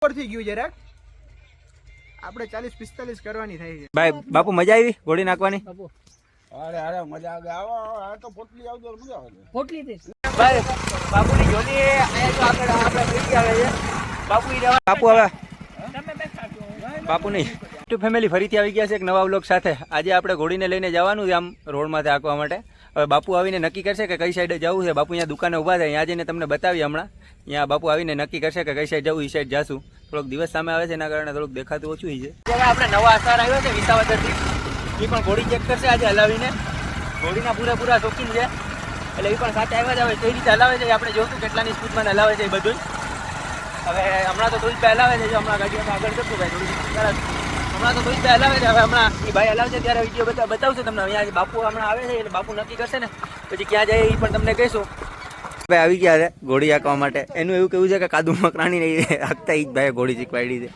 થઈ ગયું જરાક આપણે 40-45 કરવાની થાય છે ભાઈ. બાપુ મજા આવી ઘોડી નાખવાની? અરે મજા આવે. આ તો પોટલી આવજો મજા આવે. પોટલી દે ભાઈ બાપુની જોડી અહીંયા જો આગળ આપણે પડી આવે છે. બાપુ હવે બાપુ નહીં ટુ ફેમિલી ફરીથી આવી ગયા છે એક નવા વ્લોગ સાથે. આજે આપણે ઘોડીને લઈને જવાનું છે આમ રોડમાંથી આંકવા માટે. હવે બાપુ આવીને નક્કી કરશે કે કઈ સાઈડે જવું છે. બાપુ અહીંયા દુકાને ઊભા થાય, અહીંયા જઈને તમને બતાવી હમણાં. અહીંયા બાપુ આવીને નક્કી કરશે કે કઈ સાઈડ જવું, એ સાઈડ જાશું. થોડોક દિવસ સામે આવે છે એના કારણે થોડુંક દેખાતું ઓછું છે. હવે આપણે નવા આસાર આવ્યો છે વિસાવદરથી, એ પણ ઘોડી ચેક કરશે આજે હલાવીને. ઘોડીના પૂરેપૂરા શોખીન છે એટલે એ પણ સાથે આવ્યા જ આવે. કઈ રીતે હલાવે છે આપણે જોશું, કેટલાની સ્પીડમાં હલાવે છે એ બધું. હવે હમણાં તો થોડીક હલાવે છે, જો હમણાં ગાડીમાં આગળ કરશું ભાઈ થોડી હમણાં તો થોડીક હલાવે છે. હવે હમણાં એ ભાઈ હલાવશે ત્યારે વિડીયો બતાવશું તમને. અહીંયા બાપુ હમણાં આવે છે એટલે બાપુ નક્કી કરશે ને પછી ક્યાં જાય એ પણ તમને કહીશું. ભાઈ આવી ગયા છે ઘોડી હાંકવા માટે. એનું એવું કેવું છે કે કાદુ મકરાણી નહીં હાંકતા એ જ ભાઈ ઘોડી શીખવાડી છે.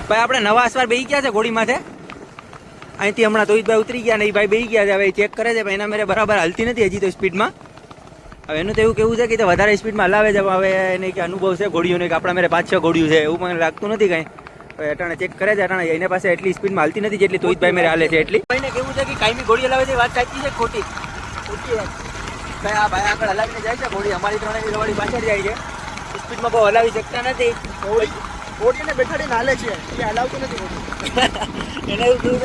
ભાઈ આપણે નવા અસવાર બેસી ગયા છે ઘોડી માથે. અહીંથી હમણાં તો ભાઈ ઉતરી ગયા ને એ ભાઈ બેસી ગયા છે. હવે ચેક કરે છે પણ એના મેરે બરાબર હાલતી નથી હજી તો સ્પીડમાં. હવે એનું તો એવું કેવું છે કે વધારે સ્પીડમાં હલાવે છે. હવે એને કે અનુભવ છે ઘોડીઓને કે આપણા મેરે 5-6 ઘોડીઓ છે એવું મને લાગતું નથી કાંઈ. હવે અટાણે ચેક કરે છે. અટાણે એના પાસે એટલી સ્પીડમાં હાલતી નથી જેટલી તો ભાઈ મેરે હાલે છે એટલી. ભાઈને કેવું છે કે કાયમી ઘોડી હલાવે છે, વાત સાચી છે ખોટી? ખોટી વાત. ભાઈ આ ભાઈ આગળ હલાવીને જાય છે ઘોડી, અમારી ત્રણેયની રવાડી પાછળ જાય છે. સ્પીડમાં બહુ હલાવી શકતા નથી. ઘોડીને બેઠાડીને હાલે છે, એ હલાવતું નથી ઘોડી. એને એવું કેવું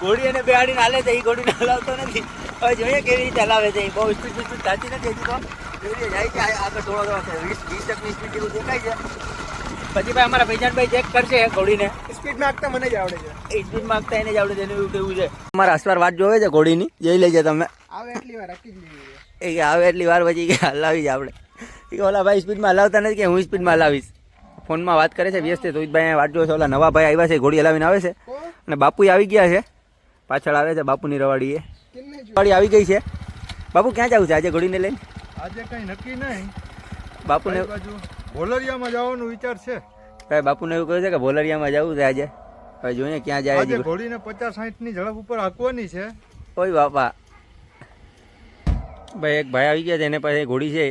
ઘોડી એને બેહાડીને હાલે છે, એ ઘોડીને હલાવતો નથી. હવે જોઈએ કેવી રીતે હલાવે છે. બહુ સ્પીડ થતી નથી હજી તો. કેવી રીતે જાય છે આગળ થોડો 20-20 સ્પીડ જેવું દેખાય છે. પછી ભાઈ અમારા ભાઈજાનભાઈ ચેક કરશે ઘોડીને. સ્પીડમાં આગતા મને જ આવડે છે. એ સ્પીડમાં આગતા એને જ આવડે છે, એનું એવું કેવું છે. અમારા અસવાર વાત જોવે છે ઘોડીની, જોઈ લેજે તમે. આવે એટલી વાર રાખી જ લેવી. એ કે આવે એટલી વાર પછી કે હલાવી જ આપણે. એ ઓલા ભાઈ સ્પીડમાં હલાવતા નથી કે હું સ્પીડમાં હલાવીશ. ફોનમાં વાત કરે છે વ્યસ્ત. તો ભાઈ વાત જોવે છે. ઓલા નવા ભાઈ આવ્યા છે ઘોડી હલાવીને આવે છે અને બાપુ આવી ગયા છે. પાછળ આવે છે બાપુની રવાડી. રવાડી આવી ગઈ છે. બાપુ ક્યાં જવું છે આજે ઘોડીને લઈને? આજે કઈ નક્કી નહીં. બાપુને ભોલરિયામાં જવાનો વિચાર છે. ભાઈ બાપુને એવું કહ્યું છે કે ભોલરિયામાં જવું છે આજે. હવે જોઈએ ક્યાં જાય. આજે ઘોડીને 50-60 ની ઝડપ ઉપર હાંકવાની છે. ઓય બાપા. ભાઈ એક ભાઈ આવી ગયા છે, એને પાસે ઘોડી છે.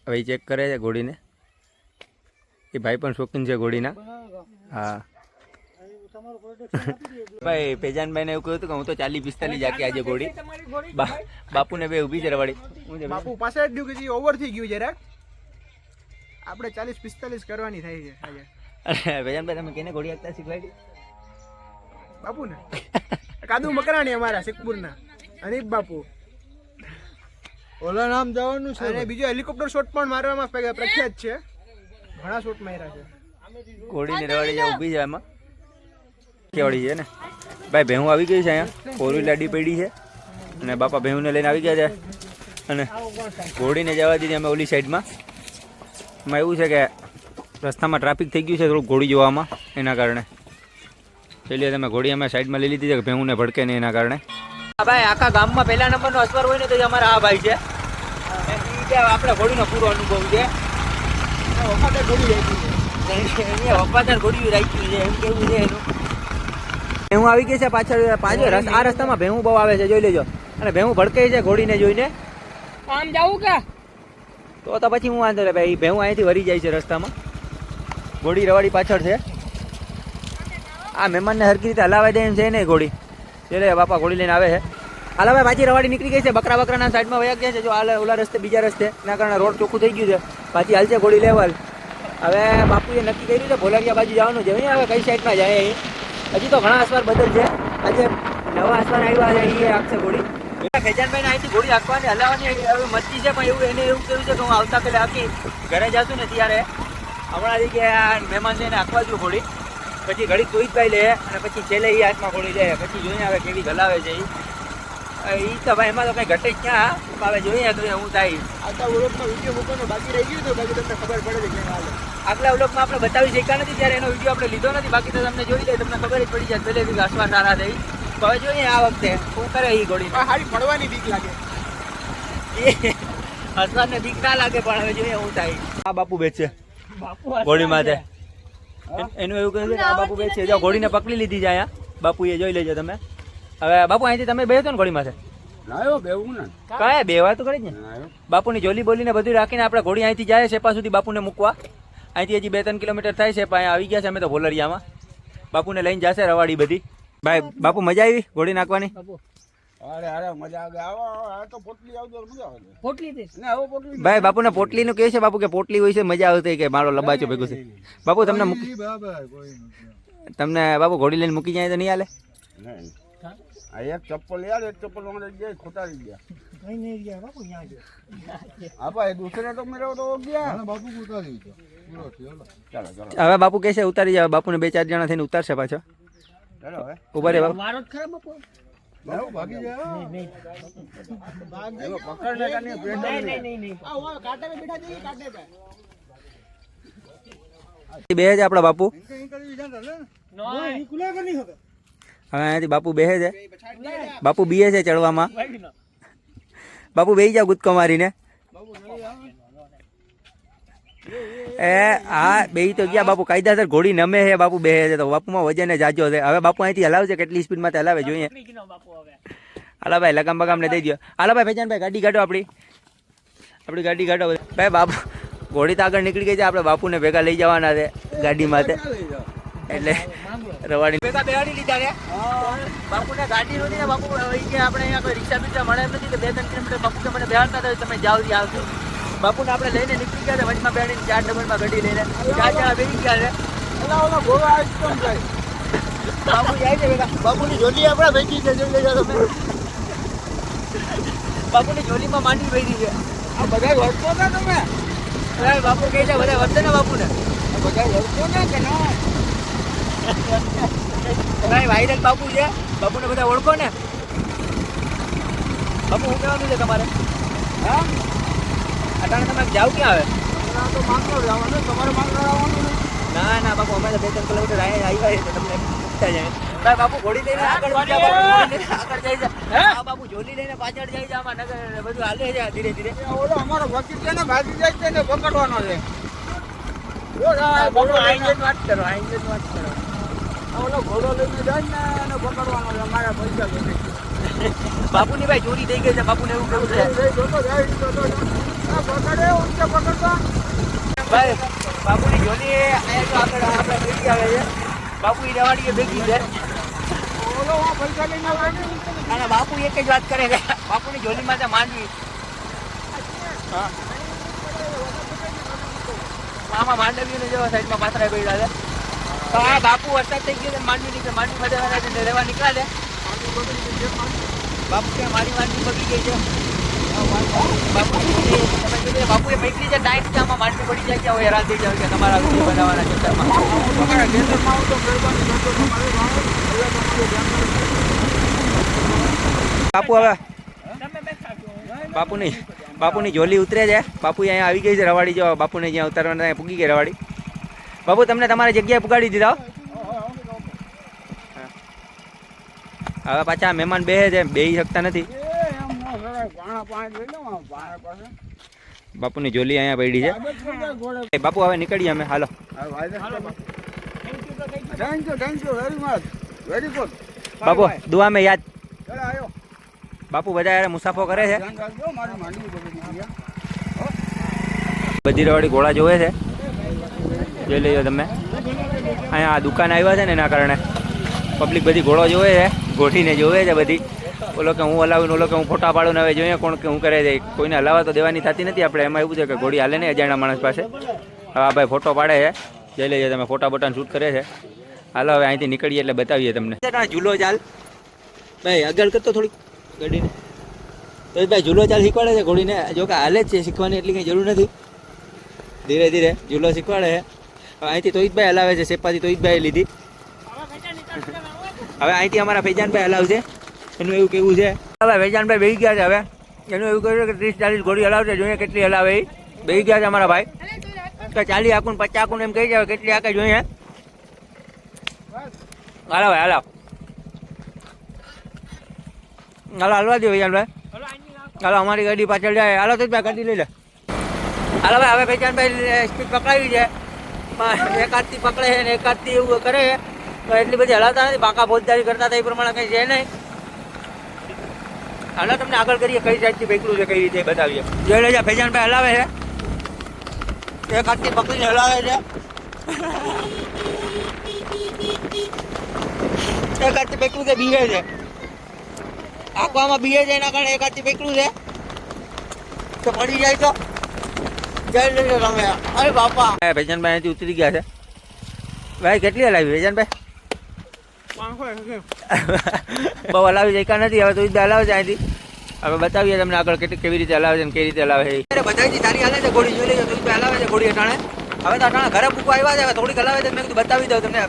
હવે ચેક કરે છે ઘોડીને. એ ભાઈ પણ શોખીન છે ઘોડીના. હા ભાઈ પેજાનભાઈને એવું કહ્યું હતું કે હું તો 40-45 જાકી આજે ઘોડી. બાપુને બે ઊભી છે રવાડી. બાપુ પાસે જ ડ્યુ કે ઓવર થઈ ગયું જરાક આપણે 40-45 કરવાની થાય છે આજે. અરે પેજાનભાઈ તમે કેને ઘોડી હાંકતા શીખવાડી? બાપુ ને કાદુ મકરાણી અમારા શેખપુરના અનિપ બાપુ. ઓલા નામ જવાનું છે. અને બીજો હેલિકોપ્ટર શોટ પણ મારવામાં પ્રખ્યાત છે. ઘણા શોટ માર્યા છે. ઘોડીની રવાડી જ્યાં ઊભી છે એમાં કેવડી છે ને ભાઈ. ભેહું આવી ગઈ છે અહીંયા, ફોર વ્હીલ લાડી પડી છે અને બાપા ભેહુંને લઈને આવી ગયા છે. અને ઘોડીને જવા દીધી અમે ઓલી સાઈડમાં. એમાં એવું છે કે રસ્તામાં ટ્રાફિક થઈ ગયું છે થોડુંક ઘોડી જોવામાં, એના કારણે પેલી તમે ઘોડી અમે સાઈડમાં લઈ લીધી છે કે ભેહુંને ભડકે નહીં એના કારણે. ભાઈ આખા ગામમાં પહેલા નંબરનો અસવાર હોય ને તો અમારા આ ભાઈ છે. આપણે ઘોડીનો પૂરો અનુભવ છે. વફાદાર ઘોડી રાખી છે. વફાદાર ઘોડી રાખી છે એમ કેવું છે એનું. ભેહું આવી ગઈ છે પાછળ. આ રસ્તામાં ભેહું બહુ આવે છે, જોઈ લેજો. અને ભેહું ભડકે છે ઘોડીને જોઈને. આમ જાવું કે તો પછી હું વાંધો રે ભાઈ. ભેહું અહીંથી વરી જાય છે રસ્તામાં. ઘોડી રવાડી પાછળ છે. આ મહેમાનને હરકી રીતે હલાવે દે એમ છે નહીં ઘોડી. એટલે બાપા ઘોડી લઈને આવે છે. હાલ હવે પાછી રવાડી નીકળી ગઈ છે. બકરા બકરાના સાઈડમાં વયા ગયા છે. જો હાલ ઓલા રસ્તે બીજા રસ્તે એના કારણે રોડ ચોખ્ખું થઈ ગયું છે. પાછી હાલ છે ઘોડી લેવલ. હવે બાપુએ નક્કી કર્યું છે ભોલરિયા બાજુ જવાનું છે. હવે કઈ સાઈડમાં જાય અહીં. હજી તો ઘણા અસવાર બદલ છે. આજે નવા અસવાર આવ્યા છે એ આખશે ઘોડી. ફેજાનભાઈને અહીંથી ઘોડી હાંકવાની હલાવવાની હવે મરજી છે પણ એવું એને એવું કેવું છે કે હું આવતા પેલા હાંકી ઘરે જાશું ને ત્યારે હમણાં કે આ મહેમાન છે એને હાંકવા દઉં ઘોડી. પછી ઘડી સુઈતભાઈ લે અને પછી છેલ્લે એ હાથમાં ઘોડી લે. પછી જોઈએ હવે કેવી હલાવે છે એ તો ભાઈ. એમાં તો કંઈ ઘટે જ ક્યાં. હવે જોઈએ તો હું થાય. આવતા વ્લોગમાં વિડીયો મૂકવાનો બાકી રહી ગયું તો બાકી તમને ખબર પડે છે કેમ હાલે. આગલા વ્લોગમાં આપણે બતાવી શક્યા નથી ત્યારે એનો વિડીયો આપણે લીધો નથી. બાકી તો તમને જોઈ લે તમને ખબર જ પડી જાય પહેલેથી અસવાર સારા થઈ. તો હવે જોઈએ આ વખતે શું કરે એ ઘોડી. હારી પડવાની બીક લાગે. અસવારને બીક ના લાગે પણ હવે જોઈએ શું થાય. આ બાપુ બેસે ઘોડી માથે. એનું એવું કહે છે કે આ બાપુ બેસે. જો ઘોડીને પકડી લીધી છે અહીંયા બાપુએ, જોઈ લેજો તમે. હવે બાપુ અહીંથી તમે બેસો ને ઘોડી માથે? નાયો બેવું ને કયા બેવા તો કરી જ ને. બાપુની જોલી બોલીને બધું રાખીને આપણે ઘોડી અહીંથી જાય સેપા સુધી બાપુને મૂકવા. અહીંથી હજી 2-3 કિલોમીટર થાય છે, પણ અહીંયા આવી ગયા છે અમે તો ભોલરિયામાં. બાપુને લઈને જશે રવાડી બધી. ભાઈ બાપુ મજા આવી ઘોડી નાખવાની? અરે અરે મજા આવે. આવો આ તો પોટલી આવજો મજા આવે. પોટલી દે ને આવો પોટલી ભાઈ બાપુને પોટલીનું કહે છે બાપુ કે પોટલી હોય છે મજા આવતી કે મારો લબાચો ભેગું છે. બાપુ તમને તમને બાપુ ઘોડી લઈને મૂકી જાય તો નહીં હાલે? નહીં. આ એક ચપ્પલ યાર, એક ચપ્પલ મને જે ખોટાડી ગયા. કઈ નહીં ગયા બાપુ અહીંયા જો હા ભાઈ દૂસરે તો મેળવો તો ગયા. બાપુ ઉતારી દો. ચાલો ચાલો હવે બાપુ કહે છે ઉતારી જાવ. બાપુને 2-4 જણા થઈને ઉતારશે પાછો. ચાલો હવે ઉભા રે બાપુ. મારો જ ખરાબ બાપુ લાવો ભાગી જાય. નહીં એવો પકડને કાની પેટ નહીં નહીં આ ઓય કાંટે પે બેઠા જઈએ કાંટે પે. બેહે છે આપણા બાપુ. નો કુલા કે નહીં હોતો હવે અહીંયાથી બાપુ બેહે છે. બાપુ બીએ છે ચડવામાં. બાપુ બેહી જાવ ગુદકો મારીને. એ હા બેહી તો ગયા બાપુ. કાયદાસર ઘોડી નમે છે બાપુ બેહે છે તો બાપુમાં વજન જાજો છે. હવે બાપુ અહીંથી હલાવશે કેટલી સ્પીડમાં તે હલાવે જોઈએ. હાલો ભાઈ લગામ બગામ ને દઈ દો. હાલો ભાઈ ભેજાનભાઈ ગાડી કાઢો આપણી ગાડી કાઢો ભાઈ. બાપુ ઘોડી તો આગળ નીકળી ગઈ છે. આપણે બાપુને ભેગા લઈ જવાના છે ગાડીમાં એટલે રવાડી ભેગા બેહાડી લીધા છે. બાપુને ગાડી નહોતી ને બાપુ કે આપણે અહીંયા કોઈ રિક્ષા બિક્ષા મળે એમ નથી કે 2-3 કિલોમીટર બાપુ કે મને બેહાડતા હતા તમે જાઓ ત્યાં આવશું. બાપુને આપણે લઈને નીકળી ગયા છે વચમાં બેહાડીને 4 ડબલમાં ગાડી લઈને 4 જણા બેસી ગયા છે. ઓલા ઘોડો આજ કેમ જાય? બાપુ જાય છે ભેગા. બાપુની ઝોલી આપણે ભેગી છે જોઈ લેજો તમે. બાપુની ઝોલીમાં માંડવી ભરી છે. આ બધા વળતો ને તમે? અરે બાપુ કહે છે બધા વર્તે ને બાપુને. આ બધા વળતો ને કે ના? ભાઈ વાયરલ બાપુ છે. બાપુને બધા ઓળખો ને. બાપુ શું કહેવાનું છે તમારે? હા અટાણે તમે જાવ ક્યાં આવે? આ તો માંગરો જવાનું, તમારે માંગરો આવવાનું ને? ના ના બાપુ અમે તો 2-3 કિલોમીટર આવ્યા છે તમને મૂકતા જાય. ભાઈ બાપુ ઘોડી લઈને આગળ જાય છે. હા બાપુ ઝોલી લઈને પાછળ જાય છે. આમાં નગર બધું હાલે છે ધીરે ધીરે. એ ઓલો અમારો વકીલ છે ને ભાગી જાય છે ને પકડવાનો છે. બાપુ આઈને વાત કરો, આઈને વાત કરો. આ ઓલો ઘોડો લઈને જાય ને એને પકડવાનો છે. અમારા પૈસા લઈને બાપુની ભાઈ ચોરી થઈ ગઈ છે. બાપુને એવું કેવું છે જોતો જાય જોતો જાય. આ પકડે ઊંચે પકડતો. ભાઈ બાપુની ઝોલી અહીંયા જો આગળ આપણે ભેગી આવે છે. બાપુ એ રવાડીએ ભેગી છે. ઓલો આ પૈસા લઈને આવે ને. અને બાપુ એક જ વાત કરે છે બાપુની ઝોલીમાં તો માંડવી. હા આમાં માંડવીને જેવા સાઈડમાં પાથરા પડ્યા છે. તો આ બાપુ વરસાદ થઈ ગયો છે માંડવી નીકળે. માંડવી માટે રહેવા નીકળ્યા છે. બાપુ કે મારી માંડવી પડી ગઈ છે. બાપુએ પકડી છે ટાઈટ છે. આમાં માંડવી પડી જાય કે હવે હેરાન થઈ જાય કે તમારા વિડીયો બનાવવાના ચક્કરમાં. અમારા ખેતરમાં આવું તો મહેરબાની કરતો તમારે બાપુ હવે બાપુની ઝોલી ઉતરે છે. બાપુ અહીંયા આવી ગઈ છે રવાડી. જો બાપુને જ્યાં ઉતારવાના ત્યાં પૂગી ગઈ રવાડી. બાપુ તમને તમારી જગ્યાએ પુગાડી દીધા હો. હવે પાછા મહેમાન બેહે છે બેહી શકતા નથી. બાપુની ઝોલી અહીંયા પડી છે. બાપુ હવે નીકળીએ અમે. હાલો thank you very much very good. બાપુ દુઆ મેં યાદ. ચાલો આવ્યો. બાપુ બધા યાર મુસાફો કરે છે. ધ્યાન રાખજો મારી માંડવી બગડી ગઈ. બધી રવાડી ઘોડા જોવે છે. જોઈ લેજો તમે. અહીંયા આ દુકાન આવ્યા છે ને એના કારણે પબ્લિક બધી ઘોડો જોવે છે. ગોઠીને જોવે છે બધી. ઓલો કે હું હલાવું ઓલો કે હું ફોટા પાડું ને હવે જોઈએ કોણ કે હું કરે છે. કોઈને હલાવવા તો દેવાની થતી નથી આપણે. એમાં એવું છે કે ઘોડી હાલે ને અજાણ્યા માણસ પાસે. હવે આ ભાઈ ફોટો પાડે છે. જઈ લેજો તમે. ફોટા બોટાને શૂટ કરે છે. હાલો હવે અહીંથી નીકળીએ એટલે બતાવીએ તમને. ઝૂલો ચાલ ભાઈ આગળ કરતો થોડીક ગાડીને. તો ભાઈ ઝૂલો ચાલ શીખવાડે છે ઘોડીને. જો કે હાલે જ છે શીખવાની એટલી કંઈ જરૂર નથી. ધીરે ધીરે ઝૂલો શીખવાડે છે. હવે અહીંથી તોહિતભાઈ હલાવે છે. સેપાથી તોહિતભાઈ લીધી. હવે અહીંથી અમારા ફૈજાનભાઈ હલાવશે. એનું એવું કેવું છે. હવે ફૈજાનભાઈ બેસી ગયા છે. હવે એનું એવું કહ્યું કે 30-40 ઘોડી હલાવશે. જોઈએ કેટલી હલાવે એ. બેસી ગયા છે અમારા ભાઈ. તો 40 આકુન 50 આકુન એમ કહી જાય કેટલી આકે જોઈએ. હાલો ભાઈ હાલો હાલો હલવા દો ફૈજાનભાઈ. હાલો અમારી ગાડી પાછળ જાય. હાલો તો ગાડી લઈ લે. હાલો ભાઈ હવે ફૈજાનભાઈ સ્પીડ પકડાવી છે. એક હાથથી પકડે છે ને એક હાથથી એવું કરે છે. તો એટલી બધી હલાવતા નથી. બાકા ફોજદારી કરતા હતા એ પ્રમાણે કંઈ છે નહીં. હાલો તમને આગળ કરીએ કઈ સાઈડથી ભેગલું છે કઈ રીતે બતાવીએ. જોઈ લેજો ફૈજાનભાઈ હલાવે છે. એક હાથથી પકડીને હલાવે છે. એક હાથથી પકડું છે, બીજે છે આંખવામાં બીજે છે, એના કારણે એક હાથથી પકડું છે તો પડી જાય તો જઈ લેજો તમે. અરે બાપા ભેજાનભાઈ અહીંથી ઉતરી ગયા છે. ભાઈ કેટલી હલાવી ભેજાનભાઈ? બહુ હલાવી જઈકા નથી. હવે તો હલાવે છે અહીંથી. હવે બતાવીએ તમને આગળ કેવી રીતે હલાવે છે ને કેવી રીતે હલાવે છે. બધાથી સારી હાલે છે ઘોડી, જોઈ લેજો. તો હલાવે છે ઘોડી અટાણે. હવે તો અટાણે ઘરે પૂકવા આવ્યા છે. હવે થોડીક હલાવે છે. મેં કીધું બતાવી દઉં તમને.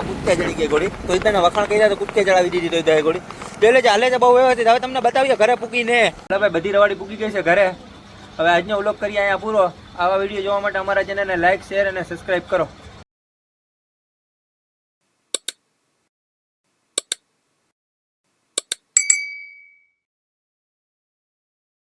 કૂદકે ચડી ગઈ ઘોડી. તો તેને વખાણ કર્યા તો કૂદકે ચડાવી દીધી. તો ઘોડી જોઈ લેજે, હાલે છે બહુ વ્યવસ્થિત. હવે તમને બતાવીએ ઘરે પૂકીને. ભાઈ બધી રવાડી પૂકી ગઈ છે ઘરે. હવે આજનો વ્લોગ કરીએ અહીંયા પૂરો. આવા વિડીયો જોવા માટે અમારા ચેનલને લાઈક, શેર અને સબસ્ક્રાઈબ કરો.